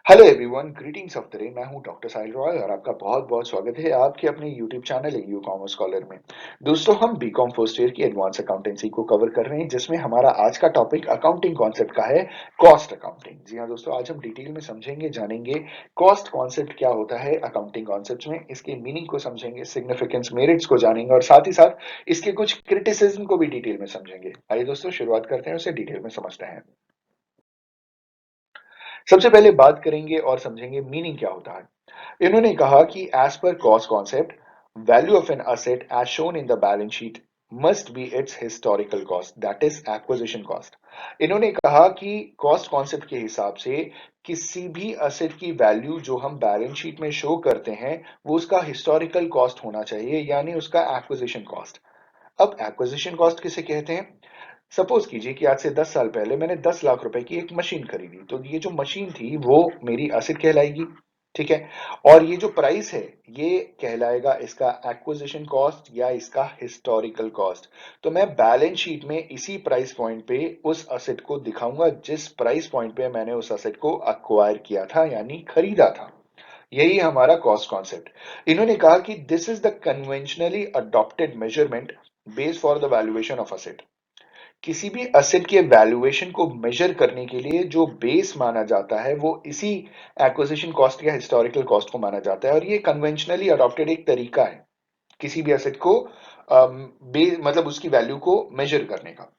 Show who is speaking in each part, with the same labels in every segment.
Speaker 1: Hello everyone, greetings of the day. मैं हूं doctor साहिल रॉय और आपका बहुत बहुत स्वागत है आपके अपने YouTube channel you commerce scholar में। दोस्तों, हम बीकॉम फर्स्ट ईयर की एडवांस अकाउंटेंसी को कवर कर रहे हैं, जिसमें हमारा आज का टॉपिक अकाउंटिंग कॉन्सेप्ट का है, कॉस्ट अकाउंटिंग। जी हाँ दोस्तों, आज हम डिटेल में समझेंगे, जानेंगे कॉस्ट कॉन्सेप्ट क्या होता है अकाउंटिंग कॉन्सेप्ट में, इसके मीनिंग को समझेंगे, सिग्निफिकेंस, मेरिट्स को जानेंगे और साथ ही साथ इसके कुछ क्रिटिसिज्म को भी डिटेल में समझेंगे। आइए दोस्तों, शुरुआत करते हैं, उसे डिटेल में समझते हैं। सबसे पहले बात करेंगे और समझेंगे मीनिंग क्या होता है। इन्होंने कहा कि as per cost concept, value of an asset as shown in the balance sheet must be its historical cost, that is acquisition cost. इन्होंने कहा कि कॉस्ट कॉन्सेप्ट के हिसाब से किसी भी असेट की वैल्यू जो हम बैलेंस शीट में शो करते हैं, वो उसका हिस्टोरिकल कॉस्ट होना चाहिए, यानी उसका एक्विजिशन कॉस्ट। अब एक्विजिशन कॉस्ट किसे कहते हैं? सपोज कीजिए कि आज से 10 साल पहले मैंने 10 लाख रुपए की एक मशीन खरीदी, तो ये जो मशीन थी वो मेरी असेट कहलाएगी। ठीक है। और ये जो प्राइस है, ये कहलाएगा इसका एक्विजिशन कॉस्ट या इसका हिस्टोरिकल कॉस्ट। तो मैं बैलेंस शीट में इसी प्राइस पॉइंट पे उस असेट को दिखाऊंगा जिस प्राइस पॉइंट पे मैंने उस असेट को अक्वायर किया था, यानी खरीदा था। यही हमारा कॉस्ट कॉन्सेप्ट। इन्होंने कहा कि this is the conventionally adopted measurement base for the valuation of asset. किसी भी असेट के वैल्यूएशन को मेजर करने के लिए जो बेस माना जाता है, वो इसी एक्विजिशन कॉस्ट या हिस्टोरिकल कॉस्ट को माना जाता है, और ये कन्वेंशनली अडॉप्टेड एक तरीका है किसी भी असेट को मतलब उसकी वैल्यू को मेजर करने का।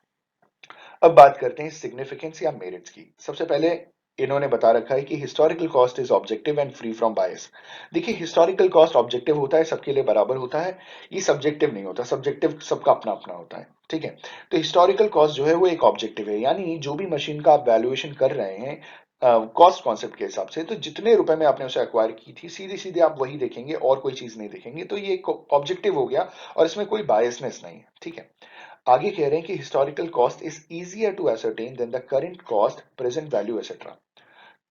Speaker 1: अब बात करते हैं सिग्निफिकेंस या मेरिट्स की। सबसे पहले इन्होंने बता रखा है कि historical cost is objective and free from bias. देखिए, हिस्टोरिकल कॉस्ट ऑब्जेक्टिव होता है, सबके लिए बराबर होता है। ये सब्जेक्टिव नहीं होता, सब्जेक्टिव सबका अपना अपना होता है। ठीक है। तो हिस्टोरिकल कॉस्ट जो है वो एक ऑब्जेक्टिव है, यानी जो भी मशीन का आप वैल्यूएशन कर रहे हैं कॉस्ट कॉन्सेप्ट के हिसाब से, तो जितने रुपए में आपने उसे एक्वायर की थी, सीधे सीधे आप वही देखेंगे और कोई चीज नहीं देखेंगे, तो ये एक ऑब्जेक्टिव हो गया और इसमें कोई बायसनेस नहीं है। ठीक है। आगे कह रहे हैं कि historical cost is easier to ascertain than the current cost, present value et cetera.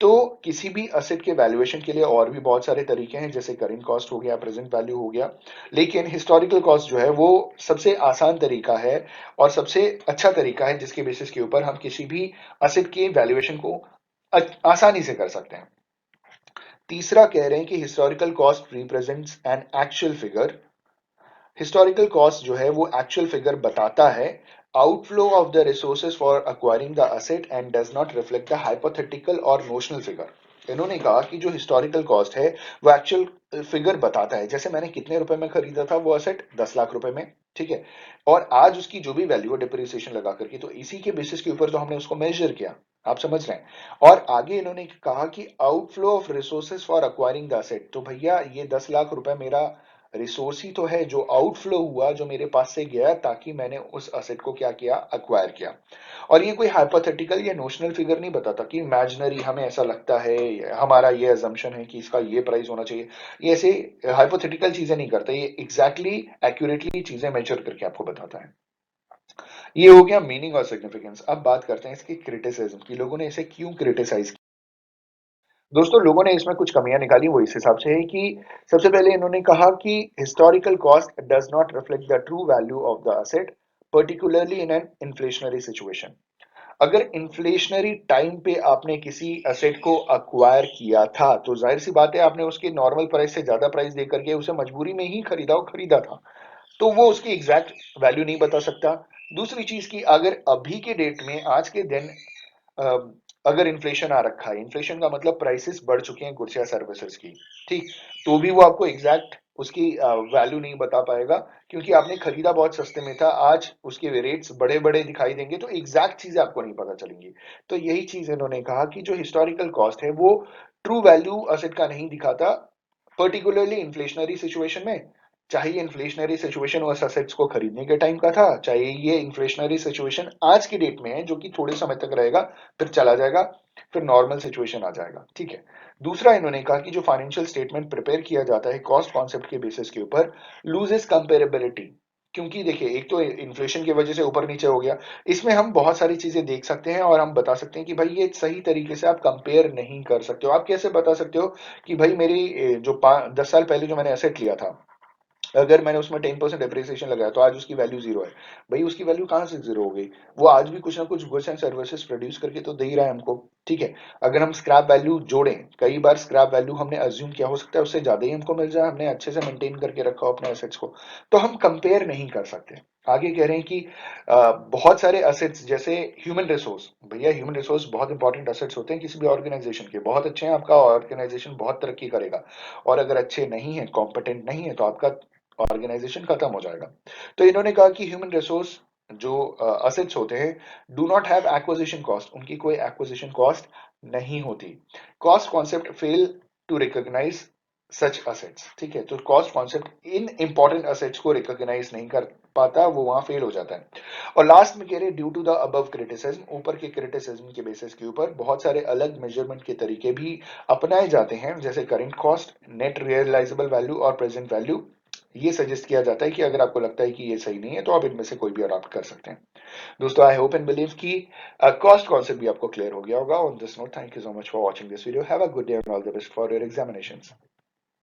Speaker 1: तो किसी भी असेट के वैल्यूएशन के लिए और भी बहुत सारे तरीके हैं, जैसे करंट कॉस्ट हो गया, प्रेजेंट वैल्यू हो गया, लेकिन हिस्टोरिकल कॉस्ट जो है वो सबसे आसान तरीका है और सबसे अच्छा तरीका है, जिसके बेसिस के ऊपर हम किसी भी असेट के वैल्यूएशन को आसानी से कर सकते हैं। तीसरा कह रहे हैं कि historical cost represents an actual figure. Historical cost जो है वो एक्चुअल फिगर बताता है, outflow of the resources for acquiring the asset and does not reflect the hypothetical और नोशनल फिगर। इन्होंने कहा कि जो हिस्टोरिकल कॉस्ट है वो एक्चुअल फिगर बताता है, जैसे मैंने कितने रुपए में खरीदा था वो असेट, 10 लाख रुपए में। ठीक है। और आज उसकी जो भी वैल्यू है डिप्रिसिएशन लगा करके, तो इसी के बेसिस के ऊपर तो हमने उसको मेजर किया। आप समझ रहे हैं। और आगे इन्होंने कहा कि outflow of resources for acquiring the asset, तो भैया ये 10 लाख रुपए मेरा रिसोर्स ही तो है जो आउटफ्लो हुआ, जो मेरे पास से गया ताकि मैंने उस असेट को क्या किया, अक्वायर किया। और ये कोई हाइपोथेटिकल या नोशनल फिगर नहीं बताता कि इमेजिनरी, हमें ऐसा लगता है, हमारा ये अजम्पशन है कि इसका ये प्राइस होना चाहिए। ये ऐसे हाइपोथेटिकल चीजें नहीं करता, ये एग्जैक्टली एक्यूरेटली चीजें मेजर करके आपको बताता है। ये हो गया मीनिंग और सिग्निफिकेंस। अब बात करते हैं इसकी क्रिटिसिज्म की, लोगों ने इसे क्यों क्रिटिसाइज। दोस्तों, लोगों ने इसमें कुछ कमियां निकाली, वो इस हिसाब से है कि सबसे पहले इन्होंने कहा कि historical cost does not reflect the true value of the asset, particularly in an inflationary situation. अगर इन्फ्लेशनरी टाइम पे आपने किसी असेट को अक्वायर किया था, तो जाहिर सी बात है आपने उसके नॉर्मल प्राइस से ज्यादा प्राइस दे करके उसे मजबूरी में ही खरीदा था, तो वो उसकी एग्जैक्ट वैल्यू नहीं बता सकता। दूसरी चीज की, अगर अभी के डेट में, आज के दिन, अ, अगर इन्फ्लेशन आ रखा है, इन्फ्लेशन का मतलब प्राइसेस बढ़ चुके हैं गुड्स या सर्विसेज की, ठीक, तो भी वो आपको एग्जैक्ट उसकी वैल्यू नहीं बता पाएगा, क्योंकि आपने खरीदा बहुत सस्ते में था, आज उसके रेट्स बड़े बड़े दिखाई देंगे, तो एग्जैक्ट चीजें आपको नहीं पता चलेंगी। तो यही चीज इन्होंने कहा कि जो हिस्टोरिकल कॉस्ट है वो ट्रू वैल्यू असेट का नहीं दिखाता, पर्टिकुलरली इन्फ्लेशनरी सिचुएशन में। चाहे ये इन्फ्लेशनरी सिचुएशन उस असेट्स को खरीदने के टाइम का था, चाहे ये इन्फ्लेशनरी सिचुएशन आज की डेट में है, जो कि थोड़े समय तक रहेगा, फिर चला जाएगा, फिर नॉर्मल सिचुएशन आ जाएगा। ठीक है। दूसरा इन्होंने कहा कि जो फाइनेंशियल स्टेटमेंट प्रिपेयर किया जाता है कॉस्ट कॉन्सेप्ट के बेसिस के ऊपर, लूजेस कंपेरेबिलिटी। क्योंकि देखिए, एक तो इन्फ्लेशन की वजह से ऊपर नीचे हो गया, इसमें हम बहुत सारी चीजें देख सकते हैं और हम बता सकते हैं कि भाई ये सही तरीके से आप कंपेयर नहीं कर सकते हो। आप कैसे बता सकते हो कि भाई मेरी 10 साल पहले जो मैंने एसेट लिया था, अगर मैंने उसमें 10% डेप्रिसिएशन लगाया तो आज उसकी वैल्यू जीरो है। भाई उसकी वैल्यू कहाँ से जीरो हो गई? वो आज भी कुछ ना कुछ गुड्स एंड सर्विसेज प्रोड्यूस करके तो दे ही रहा है हमको। ठीक है, अगर हम स्क्रैप वैल्यू जोड़ें, कई बार स्क्रैप वैल्यू हमने अज्यूम किया, हो सकता है उससे ज्यादा ही हमको मिल जाए, हमने अच्छे से मेंटेन करके रखा हो अपने एसेट्स को। तो हम कंपेयर नहीं कर सकते। आगे कह रहे हैं कि बहुत सारे असेट्स जैसे ह्यूमन रिसोर्स, भैया ह्यूमन रिसोर्स बहुत इंपॉर्टेंट असेट्स होते हैं किसी भी ऑर्गेनाइजेशन के। बहुत अच्छे हैं, आपका ऑर्गेनाइजेशन बहुत तरक्की करेगा, और अगर अच्छे नहीं है, कॉम्पिटेंट नहीं है, तो आपका ऑर्गेनाइजेशन खत्म हो जाएगा। तो इन्होंने कहा कि ह्यूमन रिसोर्स जो असेट्स होते हैं do not have acquisition cost, उनकी कोई एक्विजिशन कॉस्ट नहीं होती। Cost concept fail to recognise such assets. ठीक है, तो कॉस्ट कॉन्सेप्ट इन इंपॉर्टेंट असेट्स को रिकॉग्नाइज नहीं कर पाता, वो वहां फेल हो जाता है। और लास्ट में कह रहे due to the above criticism, ऊपर के क्रिटिसिज्म के बेसिस के ऊपर बहुत सारे अलग मेजरमेंट के तरीके भी अपनाए जाते हैं, जैसे current cost, net realisable value और प्रेजेंट वैल्यू। ये सजेस्ट किया जाता है कि अगर आपको लगता है कि ये सही नहीं है तो आप इनमें से कोई भी अडॉप्ट कर सकते हैं। दोस्तों, आई होप एंड बिलीव कि कॉस्ट कॉन्सेप्ट भी आपको क्लियर हो गया होगा। On this note, thank you so much for watching this video. Have a good day and all the best for your examinations.